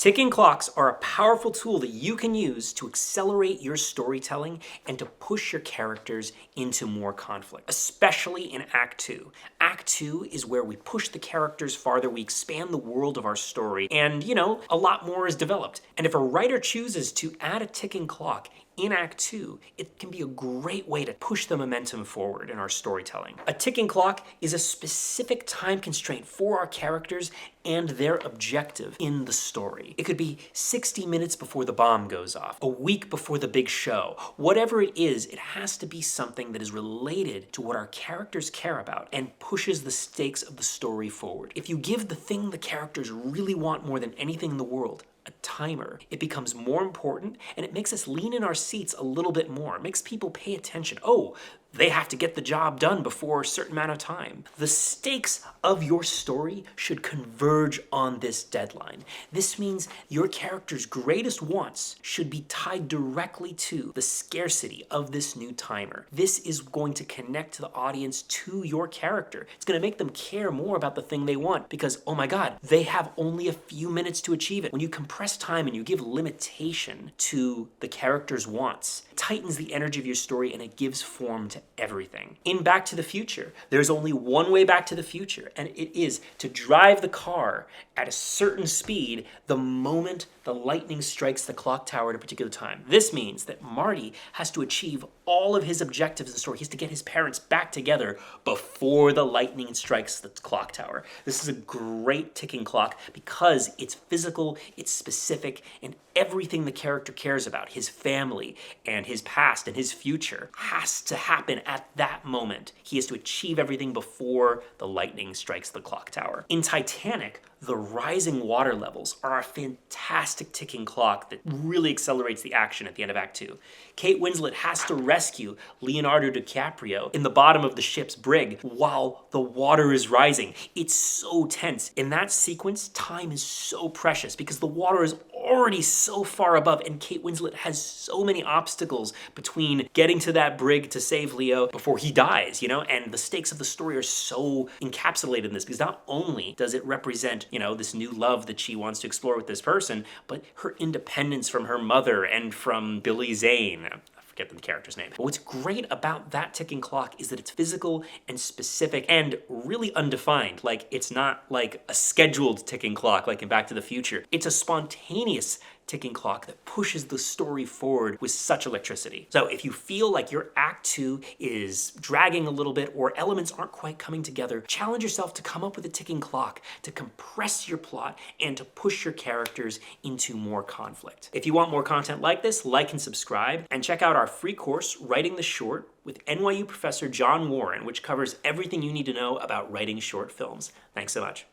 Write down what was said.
Ticking clocks are a powerful tool that you can use to accelerate your storytelling and to push your characters into more conflict, especially in Act 2. Act 2 is where we push the characters farther, we expand the world of our story, and, a lot more is developed. And if a writer chooses to add a ticking clock in Act 2, it can be a great way to push the momentum forward in our storytelling. A ticking clock is a specific time constraint for our characters and their objective in the story. It could be 60 minutes before the bomb goes off, a week before the big show. Whatever it is, it has to be something that is related to what our characters care about and pushes the stakes of the story forward. If you give the thing the characters really want more than anything in the world, a timer, it becomes more important and it makes us lean in our seats a little bit more. It makes people pay attention. Oh, they have to get the job done before a certain amount of time. The stakes of your story should converge on this deadline. This means your character's greatest wants should be tied directly to the scarcity of this new timer. This is going to connect the audience to your character. It's going to make them care more about the thing they want because, oh my God, they have only a few minutes to achieve it. When you compress time and you give limitation to the character's wants, it tightens the energy of your story and it gives form to everything. In Back to the Future, there's only one way back to the future, and it is to drive the car at a certain speed the moment the lightning strikes the clock tower at a particular time. This means that Marty has to achieve all of his objectives in the story. He has to get his parents back together before the lightning strikes the clock tower. This is a great ticking clock because it's physical, it's specific, and everything the character cares about, his family and his past and his future, has to happen at that moment. He has to achieve everything before the lightning strikes the clock tower. In Titanic, the rising water levels are a fantastic ticking clock that really accelerates the action at the end of Act 2. Kate Winslet has to rescue Leonardo DiCaprio in the bottom of the ship's brig while the water is rising. It's so tense. In that sequence, time is so precious because the water is already so far above and Kate Winslet has so many obstacles between getting to that brig to save Leo before he dies, and the stakes of the story are so encapsulated in this because not only does it represent this new love that she wants to explore with this person, but her independence from her mother and from Billy Zane. I forget the character's name. But what's great about that ticking clock is that it's physical and specific and really undefined. Like, it's not like a scheduled ticking clock like in Back to the Future. It's a spontaneous ticking clock that pushes the story forward with such electricity. So if you feel like your Act 2 is dragging a little bit or elements aren't quite coming together, challenge yourself to come up with a ticking clock to compress your plot and to push your characters into more conflict. If you want more content like this, like and subscribe, and check out our free course, Writing the Short, with NYU professor John Warren, which covers everything you need to know about writing short films. Thanks so much.